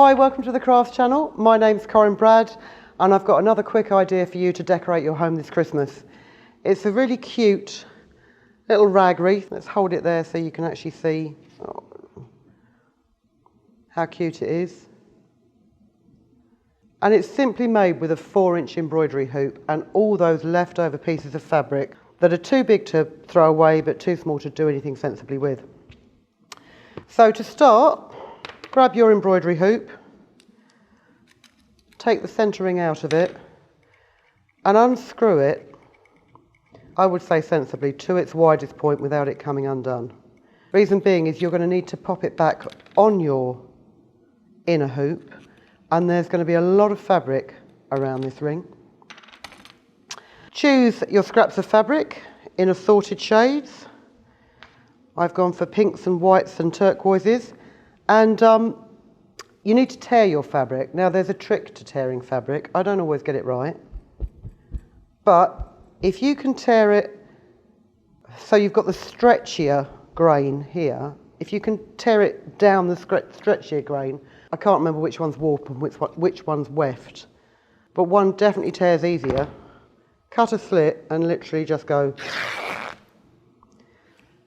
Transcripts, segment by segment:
Hi, welcome to the Crafts channel. My name's Corinne Brad and I've got another quick idea for you to decorate your home this Christmas. It's a really cute little rag wreath. Let's hold it there so you can actually see how cute it is. And it's simply made with a 4-inch embroidery hoop and all those leftover pieces of fabric that are too big to throw away but too small to do anything sensibly with. So to start, grab your embroidery hoop, take the centering out of it and unscrew it, I would say sensibly, to its widest point without it coming undone. Reason being is you're going to need to pop it back on your inner hoop and there's going to be a lot of fabric around this ring. Choose your scraps of fabric in assorted shades. I've gone for pinks and whites and turquoises. And you need to tear your fabric. Now there's a trick to tearing fabric. I don't always get it right. But if you can tear it so you've got the stretchier grain here, if you can tear it down the stretchier grain, I can't remember which one's warp and which one's weft, but one definitely tears easier. Cut a slit and literally just go.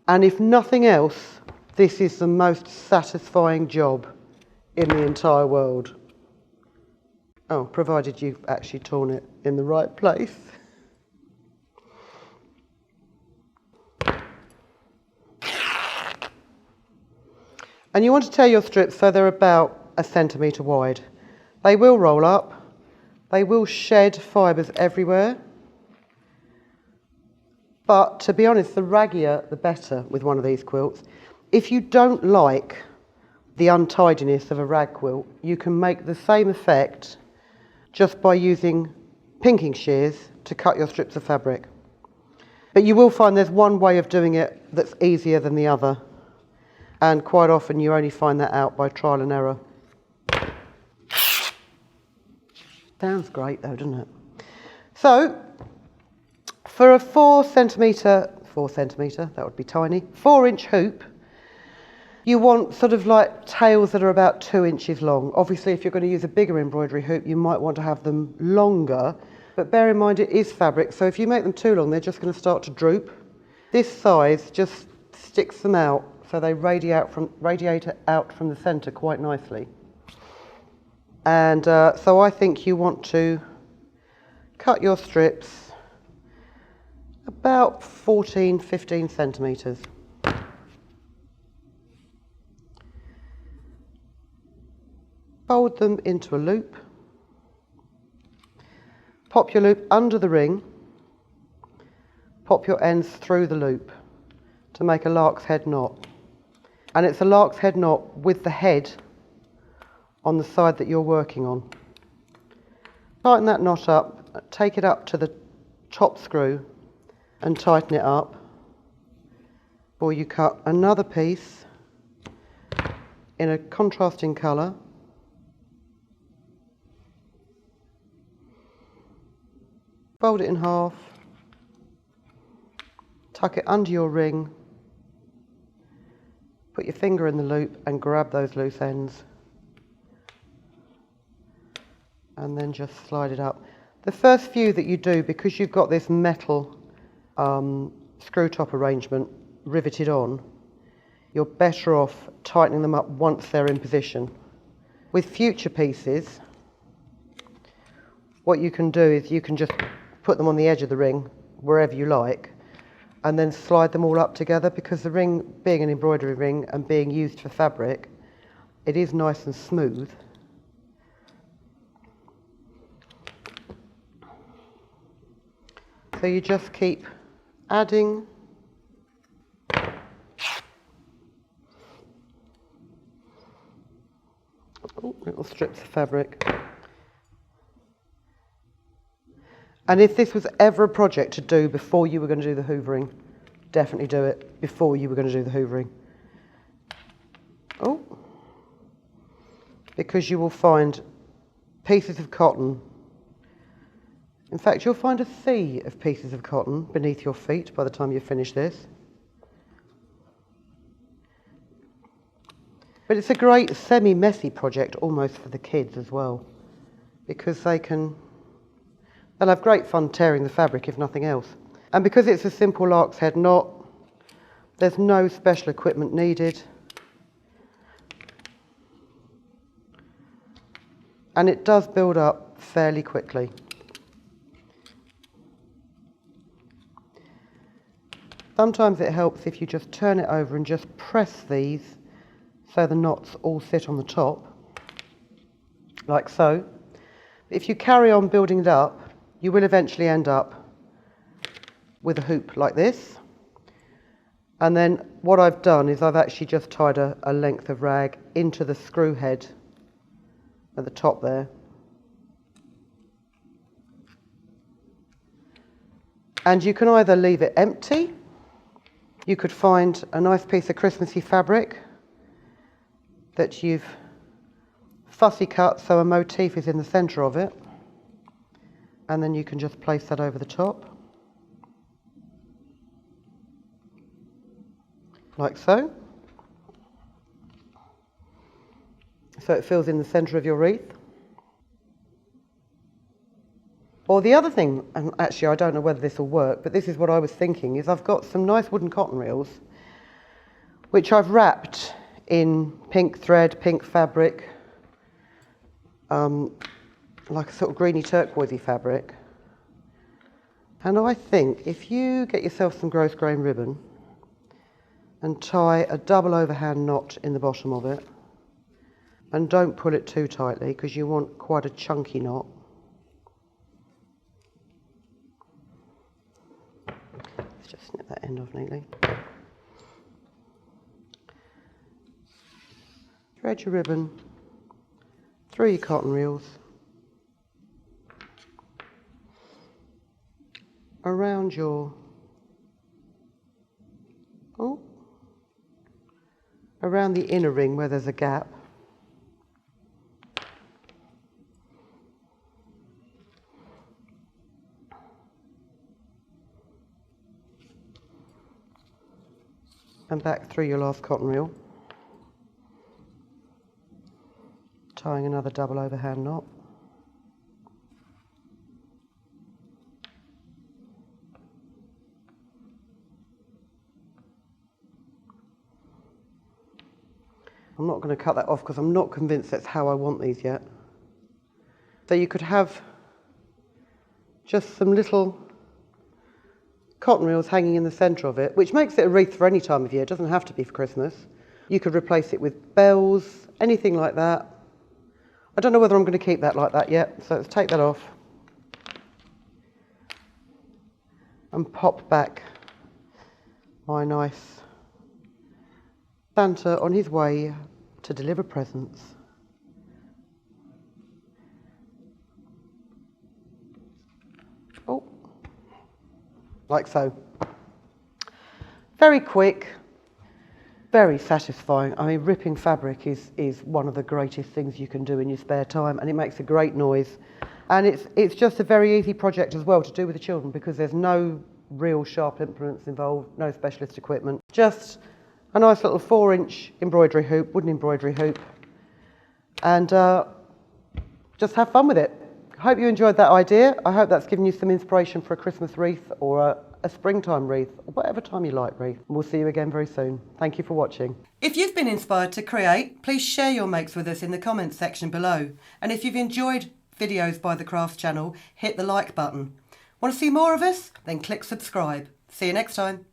And if nothing else, this is the most satisfying job in the entire world. Oh, provided you've actually torn it in the right place. And you want to tear your strips so they're about 1 centimetre wide. They will roll up, they will shed fibres everywhere. But to be honest, the raggier the better with one of these quilts. If you don't like the untidiness of a rag quilt, you can make the same effect just by using pinking shears to cut your strips of fabric. But you will find there's one way of doing it that's easier than the other. And quite often you only find that out by trial and error. Sounds great though, doesn't it? So, for a 4 centimetre, that would be tiny, 4-inch hoop, you want sort of like tails that are about 2 inches long. Obviously, if you're going to use a bigger embroidery hoop, you might want to have them longer, but bear in mind it is fabric, so if you make them too long, they're just going to start to droop. This size just sticks them out, so they radiate out from the centre quite nicely. And so I think you want to cut your strips about 14-15 centimetres. Fold them into a loop. Pop your loop under the ring. Pop your ends through the loop to make a lark's head knot. And it's a lark's head knot with the head on the side that you're working on. Tighten that knot up, take it up to the top screw and tighten it up before you cut another piece in a contrasting colour. Fold it in half, tuck it under your ring, put your finger in the loop and grab those loose ends. And then just slide it up. The first few that you do, because you've got this metal screw top arrangement riveted on, you're better off tightening them up once they're in position. With future pieces, what you can do is you can just put them on the edge of the ring, wherever you like, and then slide them all up together, because the ring, being an embroidery ring and being used for fabric, it is nice and smooth. So you just keep adding little strips of fabric. And if this was ever a project to do before you were going to do the hoovering, definitely do it before you were going to do the hoovering. Oh, because you will find pieces of cotton. In fact, you'll find a sea of pieces of cotton beneath your feet by the time you finish this. But it's a great semi-messy project almost for the kids as well, because they'll have great fun tearing the fabric if nothing else. And because it's a simple lark's head knot, there's no special equipment needed. And it does build up fairly quickly. Sometimes it helps if you just turn it over and just press these so the knots all sit on the top, like so. If you carry on building it up, you will eventually end up with a hoop like this. And then what I've done is I've actually just tied a length of rag into the screw head at the top there. And you can either leave it empty, you could find a nice piece of Christmassy fabric that you've fussy cut so a motif is in the centre of it, and then you can just place that over the top, like so. So it fills in the centre of your wreath. Or the other thing, and actually I don't know whether this will work, but this is what I was thinking, is I've got some nice wooden cotton reels which I've wrapped in pink thread, pink fabric, like a sort of greeny turquoisey fabric. And I think if you get yourself some gross grain ribbon and tie a double overhand knot in the bottom of it, and don't pull it too tightly because you want quite a chunky knot. Let's just snip that end off neatly. Thread your ribbon through your cotton reels around your around the inner ring where there's a gap. And back through your last cotton reel, tying another double overhand knot. I'm not going to cut that off because I'm not convinced that's how I want these yet. So you could have just some little cotton reels hanging in the centre of it, which makes it a wreath for any time of year. It doesn't have to be for Christmas. You could replace it with bells, anything like that. I don't know whether I'm going to keep that like that yet, so let's take that off and pop back my nice Santa on his way to deliver presents. Oh, like so. Very quick, very satisfying. I mean, ripping fabric is one of the greatest things you can do in your spare time, and it makes a great noise. And it's just a very easy project as well to do with the children because there's no real sharp implements involved, no specialist equipment. Just a nice little 4-inch embroidery hoop, wooden embroidery hoop, and just have fun with it. I hope you enjoyed that idea. I hope that's given you some inspiration for a Christmas wreath or a springtime wreath, or whatever time you like wreath. And we'll see you again very soon. Thank you for watching. If you've been inspired to create, please share your makes with us in the comments section below. And if you've enjoyed videos by the Crafts channel, hit the like button. Want to see more of us? Then click subscribe. See you next time.